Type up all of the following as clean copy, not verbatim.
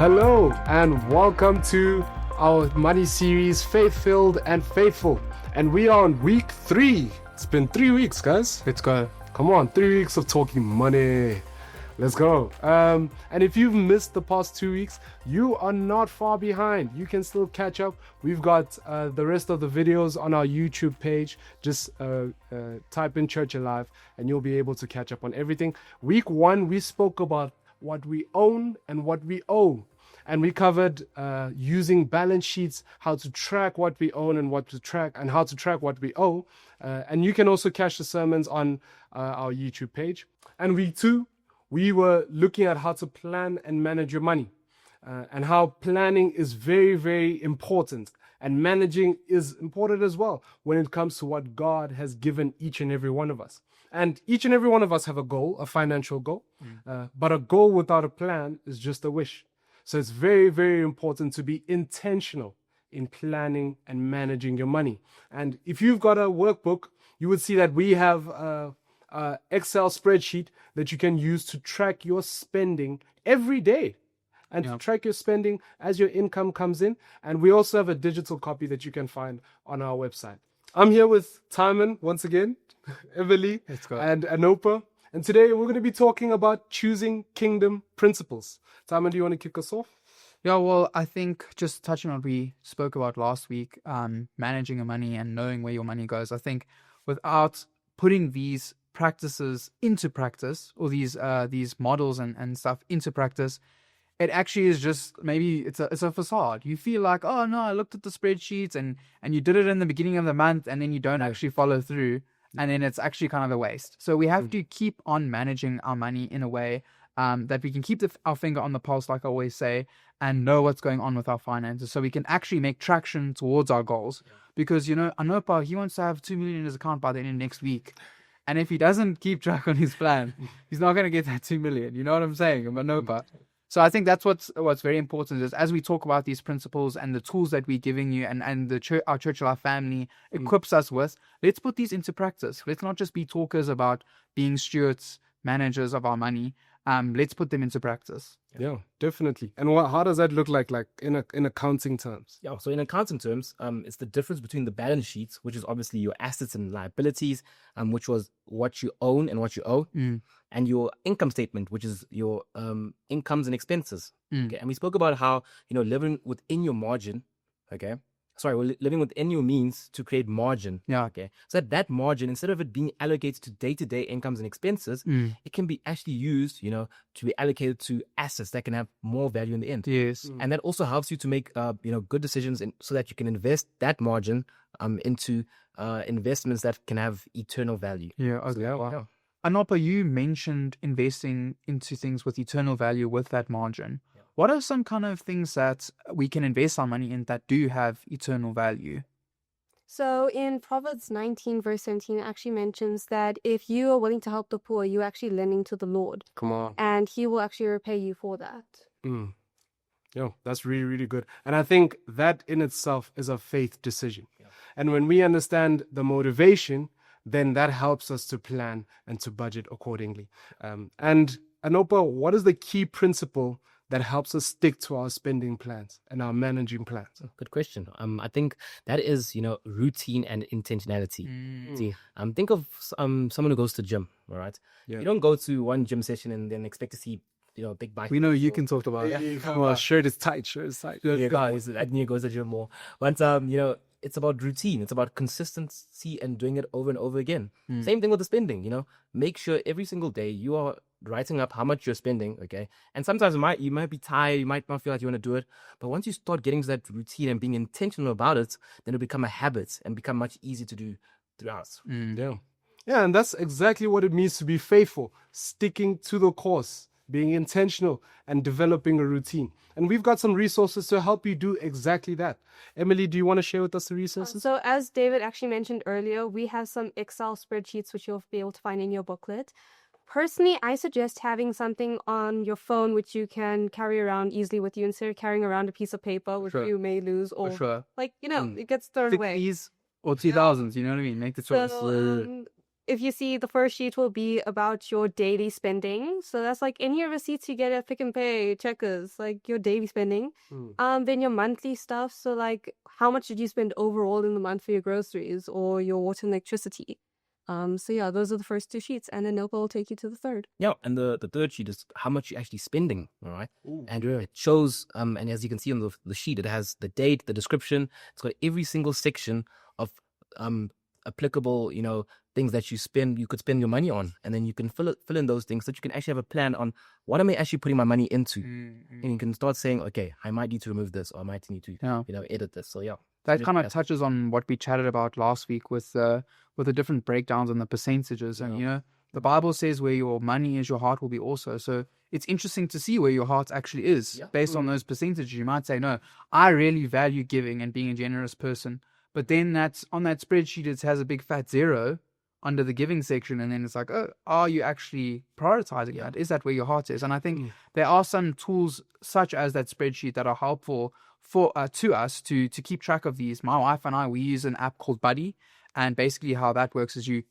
Hello and welcome to our money series, Faith-Filled and Faithful. And we are on week 3. It's been 3 weeks, guys. Let's go. Come on, 3 weeks of talking money. Let's go. And if you've missed the past 2 weeks, you are not far behind. You can still catch up. We've got the rest of the videos on our YouTube page. Just type in Church Alive and you'll be able to catch up on everything. Week 1, we spoke about what we own and what we owe. And we covered using balance sheets, how to track what we own and how to track what we owe. And you can also catch the sermons on our YouTube page. And week 2, we were looking at how to plan and manage your money, and how planning is very, very important. And managing is important as well when it comes to what God has given each and every one of us. And each and every one of us have a goal, a financial goal. But a goal without a plan is just a wish. So it's very, very important to be intentional in planning and managing your money. And if you've got a workbook, you would see that we have a Excel spreadsheet that you can use to track your spending every day and to track your spending as your income comes in. And we also have a digital copy that you can find on our website. I'm here with Timon once again, Emily, and Anopa. And today we're going to be talking about choosing kingdom principles. Timon, do you want to kick us off? Yeah, well, I think just touching on what we spoke about last week, managing your money and knowing where your money goes, I think without putting these practices into practice, or these models and stuff into practice, it actually is just, maybe it's a facade. You feel like, oh no, I looked at the spreadsheets and you did it in the beginning of the month, and then you don't actually follow through, and then it's actually kind of a waste. So we have to keep on managing our money in a way that we can keep our finger on the pulse, like I always say, and know what's going on with our finances, so we can actually make traction towards our goals. Because, Anopa, he wants to have 2 million in his account by the end of next week. And if he doesn't keep track on his plan, he's not going to get that 2 million. You know what I'm saying? Anopa. So I think that's what's very important, is as we talk about these principles and the tools that we're giving you and our Church Alive family equips us with, let's put these into practice. Let's not just be talkers about being stewards, managers of our money. Let's put them into practice. Yeah, definitely. And how does that look like in accounting terms? Yeah, so in accounting terms, it's the difference between the balance sheets, which is obviously your assets and liabilities, which was what you own and what you owe, and your income statement, which is your incomes and expenses. Okay, and we spoke about how living within your margin. Okay. We're living within your means to create margin. Yeah. Okay. So that margin, instead of it being allocated to day-to-day incomes and expenses, it can be actually used, to be allocated to assets that can have more value in the end. Yes. And that also helps you to make, good decisions, so that you can invest that margin into investments that can have eternal value. Yeah. Okay. Yeah. Wow. Anopa, you mentioned investing into things with eternal value with that margin. What are some kind of things that we can invest our money in that do have eternal value? So in Proverbs 19 verse 17, it actually mentions that if you are willing to help the poor, you're actually lending to the Lord. Come on. And he will actually repay you for that. Yeah, that's really, really good. And I think that in itself is a faith decision. Yeah. And when we understand the motivation, then that helps us to plan and to budget accordingly. And Anopa, what is the key principle that helps us stick to our spending plans and our managing plans? Good question. I think that is, routine and intentionality. See, think of someone who goes to gym, all right? Yeah. You don't go to one gym session and then expect to see, big bike. We know you can talk about it. Come on, shirt is tight. Yeah, guys, I need to go to the gym more. But, it's about routine. It's about consistency and doing it over and over again. Same thing with the spending, make sure every single day you are writing up how much you're spending, okay? And sometimes you might be tired, you might not feel like you want to do it, but once you start getting to that routine and being intentional about it, then it'll become a habit and become much easier to do throughout. Yeah, and that's exactly what it means to be faithful, sticking to the course, being intentional and developing a routine. And we've got some resources to help you do exactly that. Emily, do you want to share with us the resources? So as David actually mentioned earlier, we have some Excel spreadsheets which you'll be able to find in your booklet. Personally, I suggest having something on your phone which you can carry around easily with you instead of carrying around a piece of paper which you may lose, or it gets thrown away. 60s or 2000s, you know what I mean? Make the choice. So, if you see, the first sheet will be about your daily spending. So that's like any receipts you get at Pick and Pay, Checkers, like your daily spending. Then your monthly stuff. So like how much did you spend overall in the month for your groceries or your water and electricity? So yeah, those are the first two sheets, and then Nopa will take you to the third. Yeah, and the third sheet is how much you're actually spending, all right? And it shows, and as you can see on the sheet, it has the date, the description. It's got every single section of applicable, things that you could spend your money on, and then you can fill in those things so that you can actually have a plan on what am I actually putting my money into, and you can start saying, okay, I might need to remove this, or I might need to, edit this. So yeah, that kind of touches on what we chatted about last week with the different breakdowns and the percentages, and the Bible says where your money is, your heart will be also. So it's interesting to see where your heart actually is based on those percentages. You might say, no, I really value giving and being a generous person. But then that's on that spreadsheet, it has a big fat 0 under the giving section. And then it's like, oh, are you actually prioritizing that? Is that where your heart is? And I think there are some tools such as that spreadsheet that are helpful for to us to keep track of these. My wife and I, we use an app called Buddy. And basically how that works is you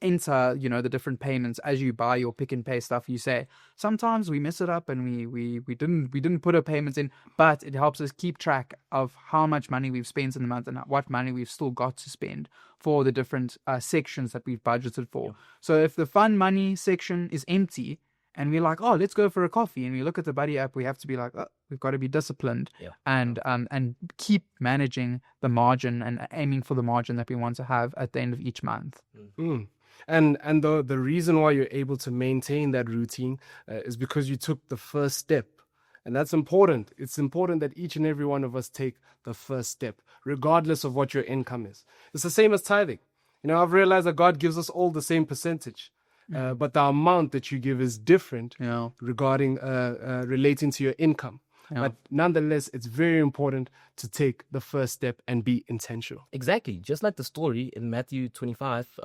enter, the different payments as you buy your Pick and Pay stuff. You say, sometimes we mess it up and we didn't put our payments in, but it helps us keep track of how much money we've spent in the month and what money we've still got to spend for the different sections that we've budgeted for. So if the fun money section is empty and we're like, oh, let's go for a coffee, and we look at the Buddy app, we have to be like, oh, we've got to be disciplined and keep managing the margin and aiming for the margin that we want to have at the end of each month. And the reason why you're able to maintain that routine is because you took the first step. And that's important. It's important that each and every one of us take the first step, regardless of what your income is. It's the same as tithing. I've realized that God gives us all the same percentage. But the amount that you give is different regarding relating to your income. But nonetheless, it's very important to take the first step and be intentional. Exactly. Just like the story in Matthew 25,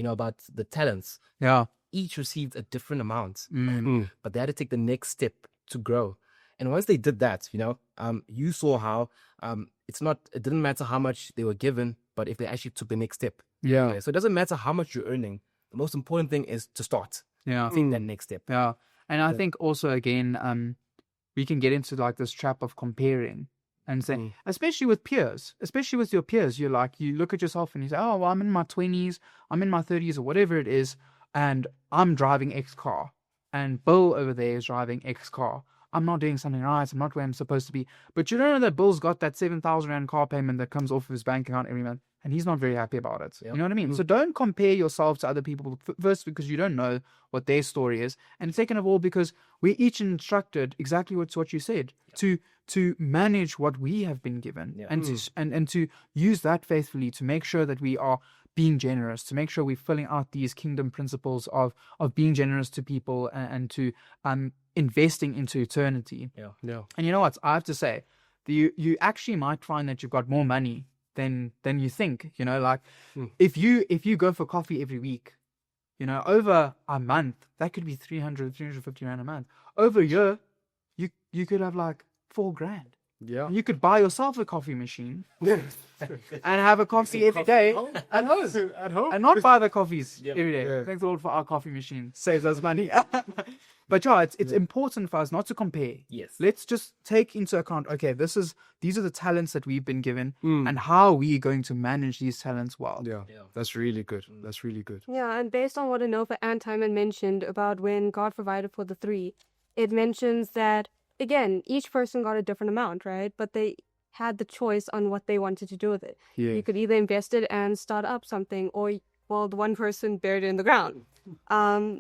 about the talents. Yeah. Each received a different amount, but they had to take the next step to grow. And once they did that, you saw how it didn't matter how much they were given, but if they actually took the next step. Yeah. Okay? So it doesn't matter how much you're earning. The most important thing is to start. Yeah. Take that next step. Yeah. And I think also, again, we can get into like this trap of comparing and saying, especially with your peers, you look at yourself and you say, oh, well, I'm in my 20s, I'm in my 30s or whatever it is, and I'm driving X car, and Bill over there is driving X car. I'm not doing something right. I'm not where I'm supposed to be. But you don't know that Bill's got that 7,000 Rand car payment that comes off of his bank account every month, and he's not very happy about it. You know what I mean? So don't compare yourself to other people, first because you don't know what their story is, and second of all because we're each instructed exactly what you said, to manage what we have been given, and to use that faithfully to make sure that we are being generous, to make sure we're filling out these kingdom principles of being generous to people and to investing into eternity. Yeah. And you know what? I have to say, you actually might find that you've got more money than you think. If you go for coffee every week, over a month, that could be 350 Rand a month. Over a year, you could have like 4 grand. Yeah. You could buy yourself a coffee machine and have a coffee every day at home. At home. And not buy the coffees every day. Yeah. Thanks Lord for our coffee machine. Saves us money. But it's important for us not to compare. Yes. Let's just take into account, okay, these are the talents that we've been given and how we're going to manage these talents well. Yeah. That's really good. That's really good. Yeah, and based on what Anofa and Timon mentioned about when God provided for the 3, it mentions that, again, each person got a different amount, right? But they had the choice on what they wanted to do with it. Yeah. You could either invest it and start up something, or, well, the one person buried it in the ground.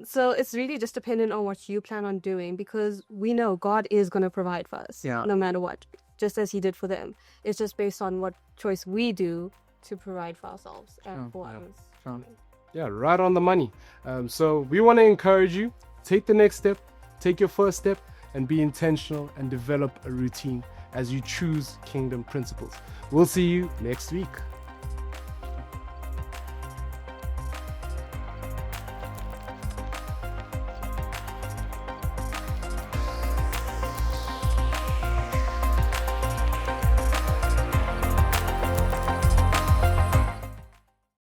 So it's really just dependent on what you plan on doing, because we know God is going to provide for us no matter what, just as he did for them. It's just based on what choice we do to provide for ourselves and for others. Yeah, right on the money. So we want to encourage you, take the next step, take your first step, and be intentional and develop a routine as you choose kingdom principles. We'll see you next week.